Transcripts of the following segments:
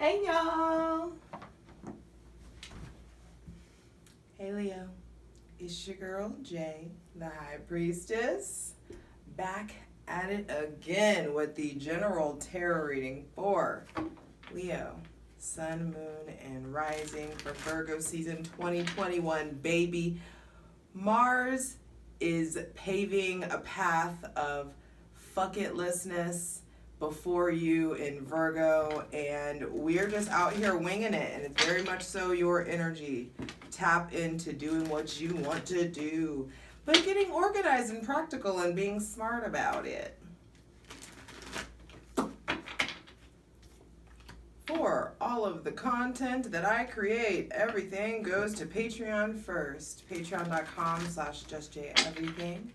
Hey y'all! Hey Leo, it's your girl Jay, the High Priestess, back at it again with the general tarot reading for Leo, Sun, Moon, and Rising for Virgo season 2021, baby. Mars is paving a path of fuck-itlessness before you in Virgo, and we're just out here winging it, and it's very much so your energy. Tap into doing what you want to do, but getting organized and practical and being smart about it. For all of the content that I create, everything goes to Patreon first. Patreon.com/justjeverything.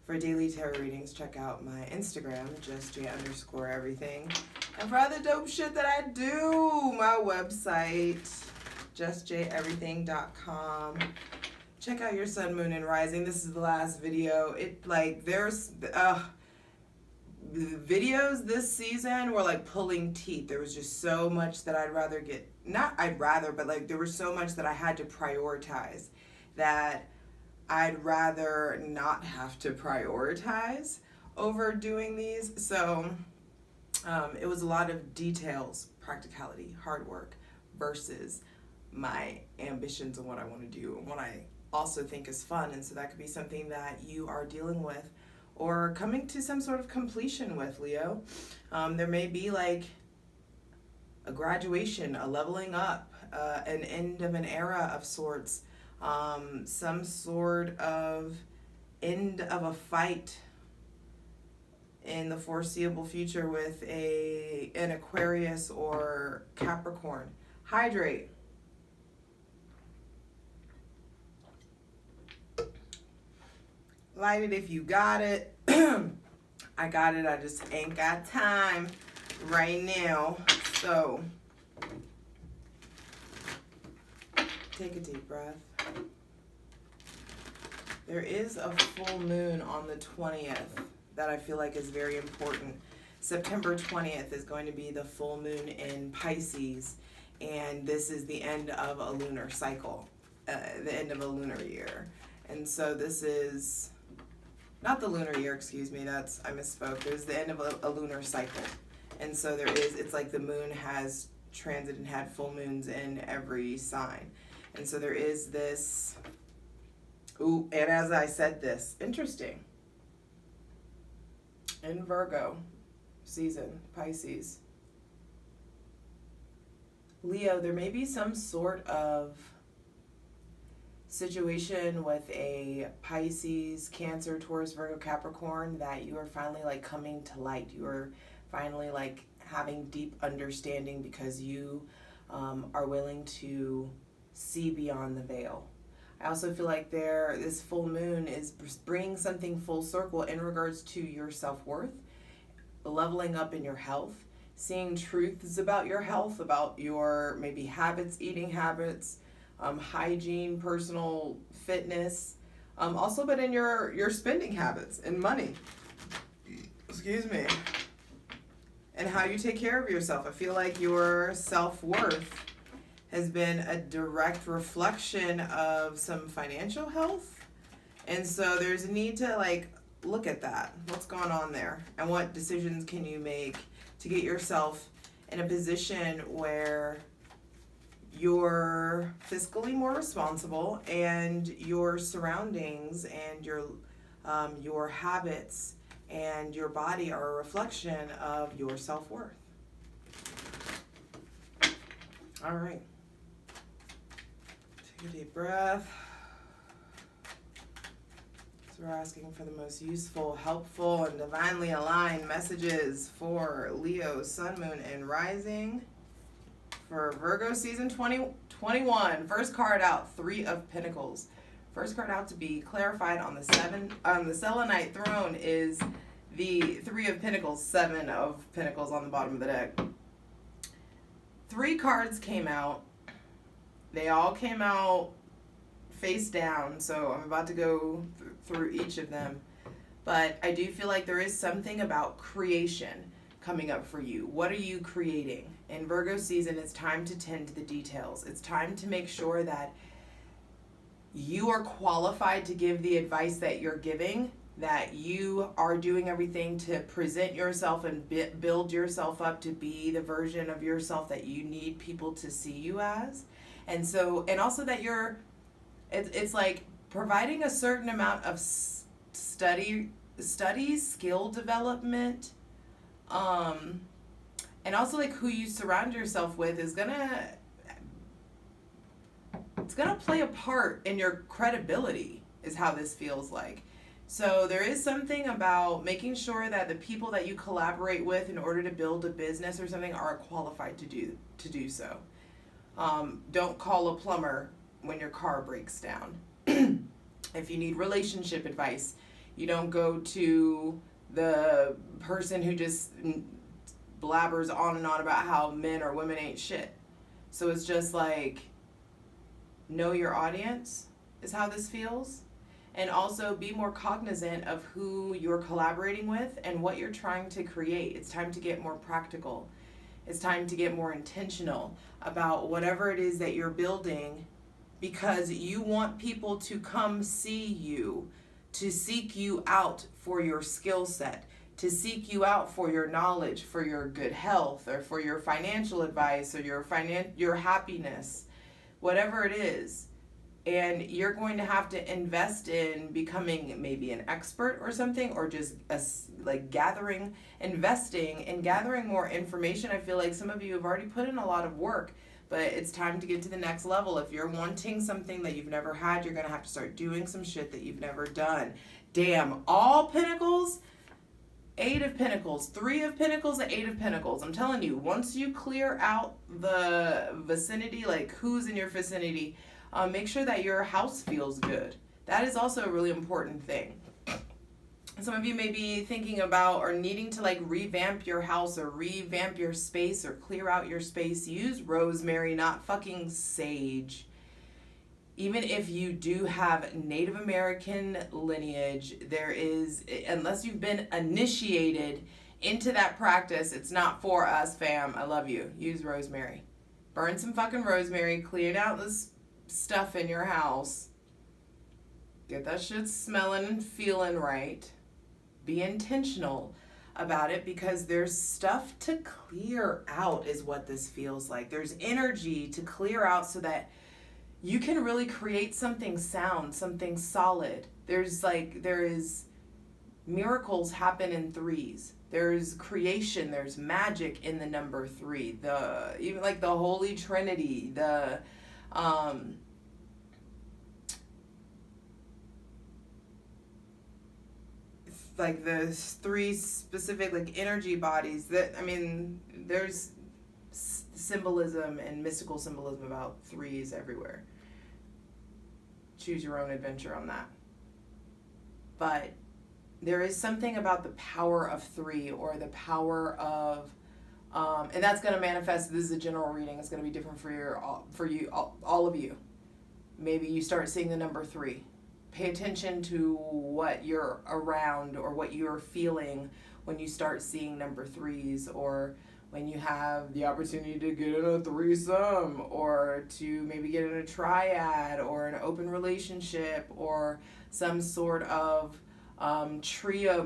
For daily tarot readings, check out my Instagram, justj_everything. And for other dope shit that I do, my website, justjeverything.com. Check out your Sun, Moon, and Rising. This is the last video. There's the videos this season were like pulling teeth. There was just so much that there was so much that I had to prioritize that I'd rather not have to prioritize over doing these. So it was a lot of details, practicality, hard work versus my ambitions and what I want to do and what I also think is fun. And so that could be something that you are dealing with or coming to some sort of completion with, Leo. There may be like a graduation, a leveling up, an end of an era of sorts. Some sort of end of a fight in the foreseeable future with an Aquarius or Capricorn. Hydrate. Light it if you got it. I got it. I just ain't got time right now. So take a deep breath. There is a full moon on the 20th that I feel like is very important. September 20th is going to be the full moon in Pisces, and this is the end of a lunar cycle, the end of a lunar year. And so this is not the lunar year, excuse me, I misspoke. There's the end of a lunar cycle. And so it's like the moon has transit and had full moons in every sign. And so there is this, and as I said this, interesting. In Virgo season, Pisces. Leo, there may be some sort of situation with a Pisces, Cancer, Taurus, Virgo, Capricorn that you are finally like coming to light. You are finally like having deep understanding because you are willing to see beyond the veil. I also feel like this full moon is bringing something full circle in regards to your self-worth, leveling up in your health, seeing truths about your health, about your maybe habits, eating habits, hygiene, personal fitness, also but in your spending habits and money, excuse me, and how you take care of yourself. I feel like your self-worth has been a direct reflection of some financial health. And so there's a need to like look at that. What's going on there? And what decisions can you make to get yourself in a position where you're fiscally more responsible and your surroundings and your habits and your body are a reflection of your self-worth. All right. Take a deep breath. So we're asking for the most useful, helpful, and divinely aligned messages for Leo, Sun, Moon, and Rising for Virgo season 2021. First card out, 3 of Pentacles. First card out to be clarified on the selenite throne is the 3 of Pentacles, 7 of Pentacles on the bottom of the deck. 3 cards came out. They all came out face down, so I'm about to go through each of them. But I do feel like there is something about creation coming up for you. What are you creating? In Virgo season, it's time to tend to the details. It's time to make sure that you are qualified to give the advice that you're giving, that you are doing everything to present yourself and build yourself up to be the version of yourself that you need people to see you as. And so, and also that you're, it's like providing a certain amount of study, skill development, and also like who you surround yourself with is it's gonna play a part in your credibility, is how this feels like. So there is something about making sure that the people that you collaborate with in order to build a business or something are qualified to do so. Don't call a plumber when your car breaks down. If you need relationship advice, you don't go to the person who just blabbers on and on about how men or women ain't shit. So it's just like, know your audience is how this feels. And also be more cognizant of who you're collaborating with and what you're trying to create. It's time to get more practical. It's time to get more intentional about whatever it is that you're building, because you want people to come see you, to seek you out for your skill set, to seek you out for your knowledge, for your good health, or for your financial advice, or your happiness, whatever it is. And you're going to have to invest in becoming maybe an expert or something, or just investing in gathering more information. I feel like some of you have already put in a lot of work, but it's time to get to the next level. If you're wanting something that you've never had, you're going to have to start doing some shit that you've never done. Damn, all Pentacles, 8 of Pentacles, 3 of Pentacles, and 8 of Pentacles. I'm telling you, once you clear out the vicinity, like who's in your vicinity, make sure that your house feels good. That is also a really important thing. Some of you may be thinking about or needing to like revamp your house or revamp your space or clear out your space. Use rosemary, not fucking sage. Even if you do have Native American lineage, there is, unless you've been initiated into that practice, it's not for us, fam. I love you. Use rosemary. Burn some fucking rosemary, clean out this stuff in your house. Get that shit smelling and feeling right. Be intentional about it, because there's stuff to clear out is what this feels like. There's energy to clear out so that you can really create something sound, something solid. There is miracles happen in threes. There's creation, there's magic in the number 3. Even like the Holy Trinity, like the 3 specific like energy bodies that, I mean, there's symbolism and mystical symbolism about 3s everywhere. Choose your own adventure on that. But there is something about the power of 3, or the power of, and that's going to manifest. This is a general reading. It's going to be different all of you. Maybe you start seeing the number 3. Pay attention to what you're around or what you're feeling when you start seeing number 3s, or when you have the opportunity to get in a threesome, or to maybe get in a triad, or an open relationship, or some sort of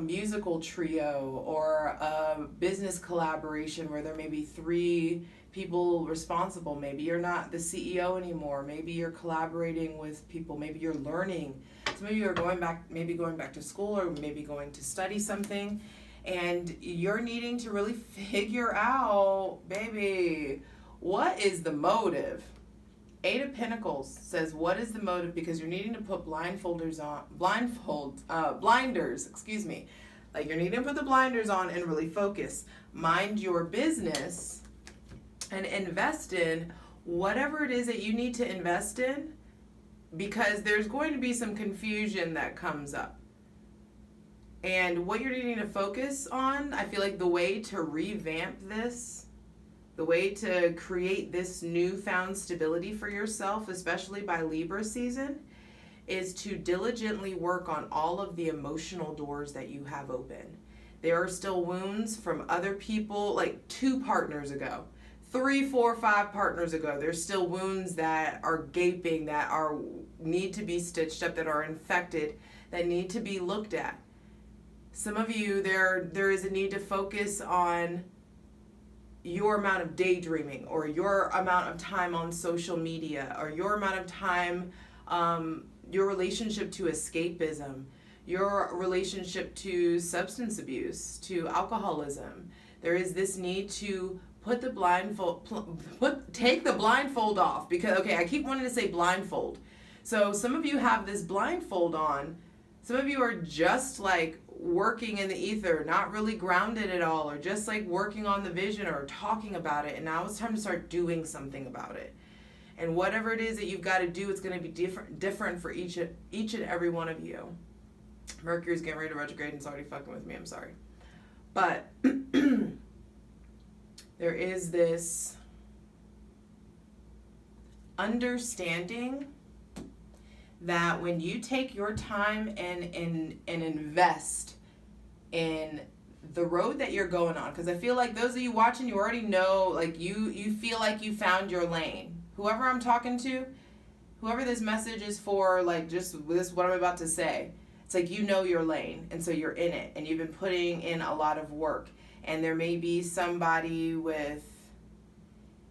musical trio, or a business collaboration where there may be 3 people responsible. Maybe you're not the CEO anymore. Maybe you're collaborating with people. Maybe you're learning. Some of you are going back to school, or maybe going to study something, and you're needing to really figure out, baby, what is the motive? 8 of Pentacles says, what is the motive? Because you're needing to put blinders, excuse me. Like, you're needing to put the blinders on and really focus. Mind your business and invest in whatever it is that you need to invest in, because there's going to be some confusion that comes up. And what you're needing to focus on, I feel like the way to revamp this, the way to create this newfound stability for yourself, especially by Libra season, is to diligently work on all of the emotional doors that you have open. There are still wounds from other people, like 2 partners ago, 3, 4, 5 partners ago. There's still wounds that are gaping, that need to be stitched up, that are infected, that need to be looked at. Some of you, there is a need to focus on your amount of daydreaming, or your amount of time on social media, or your amount of time, your relationship to escapism, your relationship to substance abuse, to alcoholism. There is this need to take the blindfold off, because, okay, I keep wanting to say blindfold. So some of you have this blindfold on. Some of you are just like working in the ether, not really grounded at all, or just like working on the vision or talking about it. And now it's time to start doing something about it. And whatever it is that you've got to do, it's going to be different for each and every one of you. Mercury's getting ready to retrograde and it's already fucking with me. I'm sorry. But there is this understanding that when you take your time and invest in the road that you're going on, because I feel like those of you watching, you already know, like you feel like you found your lane. Whoever I'm talking to, whoever this message is for, like just this, what I'm about to say, it's like you know your lane, and so you're in it, and you've been putting in a lot of work. And there may be somebody with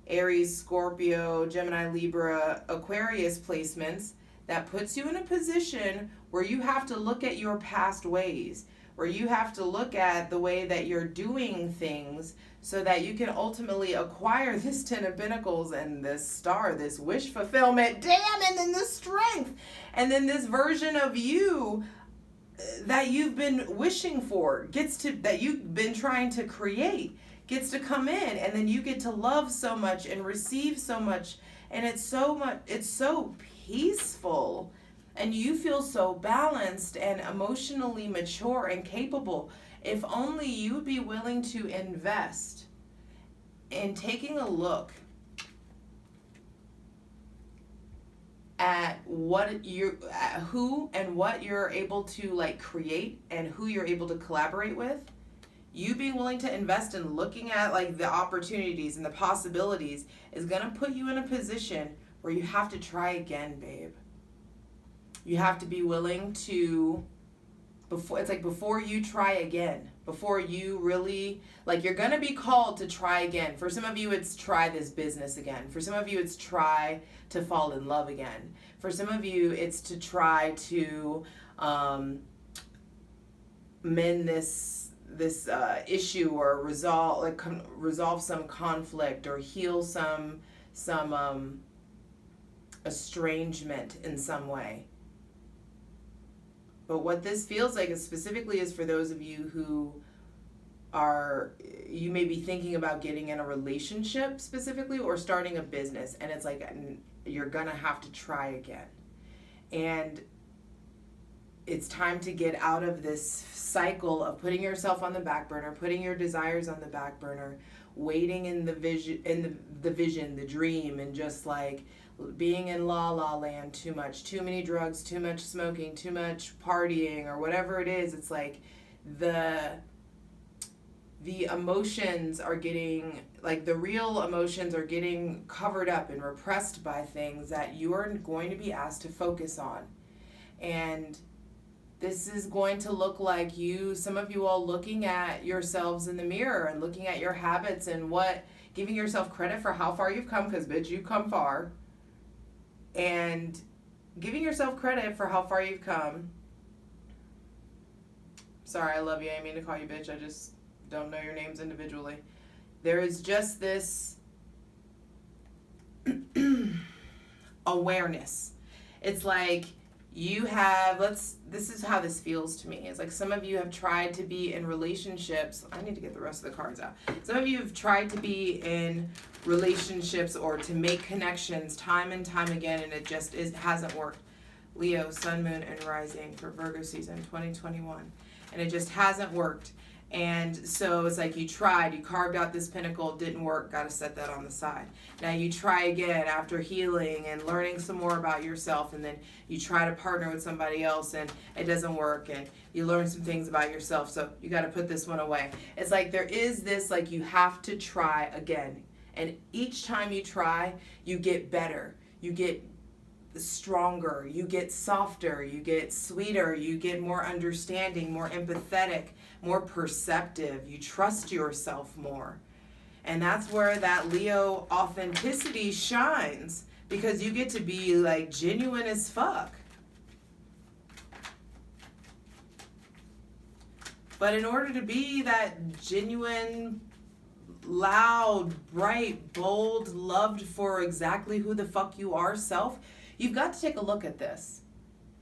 Aries, Scorpio, Gemini, Libra, Aquarius placements that puts you in a position where you have to look at your past ways, where you have to look at the way that you're doing things so that you can ultimately acquire this 10 of Pentacles and this star, this wish fulfillment, damn, and then the strength, and then this version of you that you've been wishing for that you've been trying to create gets to come in, and then you get to love so much and receive so much, and it's so peaceful, and you feel so balanced and emotionally mature and capable. If only you would be willing to invest in taking a look at who and what you're able to like create and who you're able to collaborate with. You being willing to invest in looking at like the opportunities and the possibilities is going to put you in a position where you have to try again, babe. You have to be willing to, before you try again, before you really, like, you're going to be called to try again. For some of you, it's try this business again. For some of you, it's try to fall in love again. For some of you, it's to try to mend this issue, or resolve some conflict, or heal some estrangement in some way. But what this feels like is specifically is for those of you who you may be thinking about getting in a relationship specifically, or starting a business, and it's like you're gonna have to try again. And it's time to get out of this cycle of putting yourself on the back burner, putting your desires on the back burner, waiting in the vision, the dream, and just like being in la la land too much, too many drugs, too much smoking, too much partying, or whatever it is. It's like the emotions are getting, like the real emotions are getting covered up and repressed by things that you are going to be asked to focus on. And this is going to look like some of you all looking at yourselves in the mirror and looking at your habits and giving yourself credit for how far you've come, because bitch, you've come far. And giving yourself credit for how far you've come. Sorry, I love you. I didn't mean to call you bitch. I just don't know your names individually. There is just this awareness. It's like this is how this feels to me. It's like some of you have tried to be in relationships. I need to get the rest of the cards out. Some of you have tried to be in relationships or to make connections time and time again, and it just hasn't worked. Leo, Sun, Moon, and Rising for Virgo season 2021. And it just hasn't worked. And so it's like you carved out this pinnacle, didn't work, got to set that on the side. Now you try again after healing and learning some more about yourself, and then you try to partner with somebody else and it doesn't work, and you learn some things about yourself, so you got to put this one away. It's like there is this, like, you have to try again. And each time you try, you get better. You get stronger, you get softer, you get sweeter, you get more understanding, more empathetic, more perceptive. You trust yourself more. And that's where that Leo authenticity shines, because you get to be like genuine as fuck. But in order to be that genuine, loud, bright, bold, loved for exactly who the fuck you are self, you've got to take a look at this.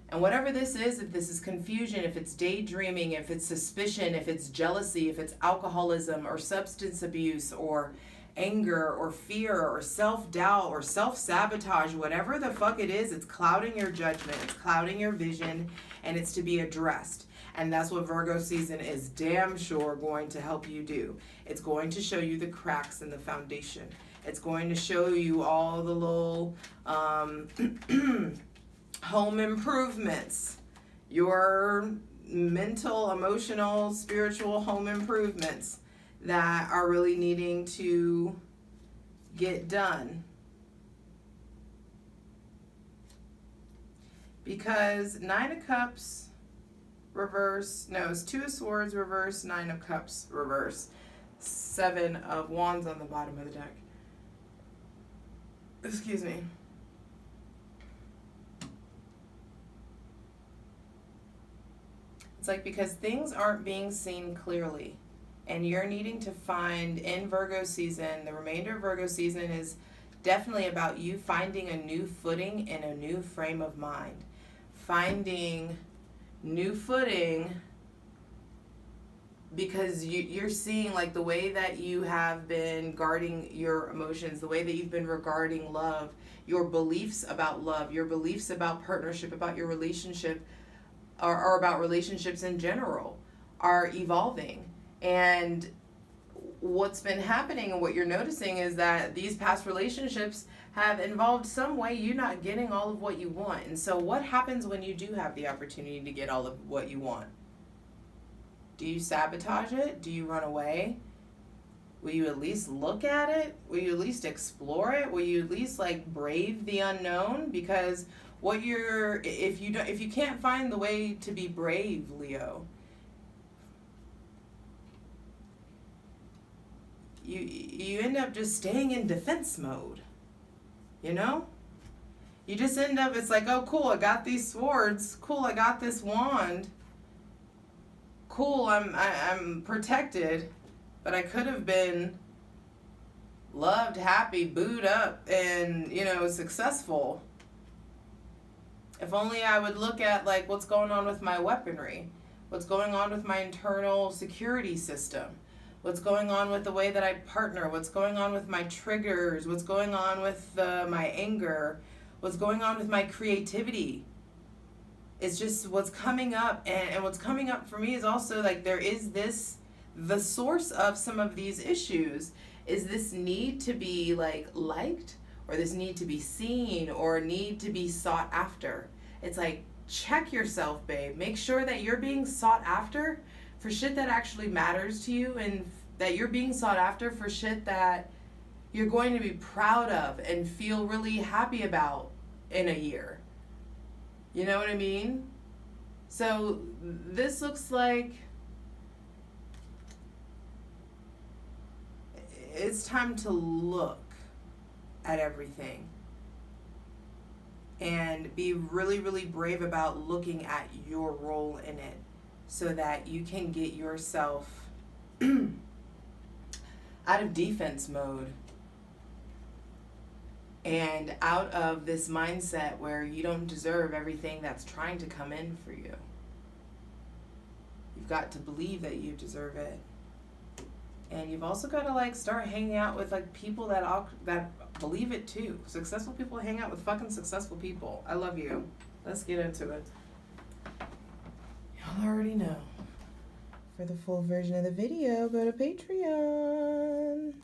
And whatever this is, if this is confusion, if it's daydreaming, if it's suspicion, if it's jealousy, if it's alcoholism or substance abuse or anger or fear or self-doubt or self-sabotage, whatever the fuck it is, it's clouding your judgment, it's clouding your vision, and it's to be addressed. And that's what Virgo season is damn sure going to help you do. It's going to show you the cracks in the foundation. It's going to show you all the little home improvements, your mental, emotional, spiritual home improvements that are really needing to get done. Because Nine of Cups reverse, no, it's Two of Swords reverse, Nine of Cups reverse, Seven of Wands on the bottom of the deck. Excuse me. It's like because things aren't being seen clearly, and you're needing to find in Virgo season, the remainder of Virgo season is definitely about you finding a new footing and a new frame of mind. Finding new footing because you're seeing like the way that you have been guarding your emotions, the way that you've been regarding love, your beliefs about love, your beliefs about partnership, about your relationship, or about relationships in general are evolving. And what's been happening and what you're noticing is that these past relationships have involved some way you not getting all of what you want. And so what happens when you do have the opportunity to get all of what you want? Do you sabotage it? Do you run away? Will you at least look at it? Will you at least explore it? Will you at least like brave the unknown? Because what you're, if you can't find the way to be brave, Leo, you end up just staying in defense mode. You know? You just end up, it's like, oh cool, I got these swords. Cool, I got this wand. Cool, I'm protected, but I could have been loved, happy, booed up, and, you know, successful. If only I would look at like what's going on with my weaponry, what's going on with my internal security system, what's going on with the way that I partner, what's going on with my triggers, what's going on with my anger, what's going on with my creativity. It's just what's coming up, and what's coming up for me is also like there is this, the source of some of these issues is this need to be like liked, or this need to be seen, or need to be sought after. It's like, check yourself, babe. Make sure that you're being sought after for shit that actually matters to you, and that you're being sought after for shit that you're going to be proud of and feel really happy about in a year. You know what I mean? So this looks like it's time to look at everything and be really, really brave about looking at your role in it so that you can get yourself out of defense mode and out of this mindset where you don't deserve everything that's trying to come in for you. You've got to believe that you deserve it. And you've also got to like start hanging out with like people that believe it too. Successful people hang out with fucking successful people. I love you. Let's get into it. Y'all already know. For the full version of the video, go to Patreon.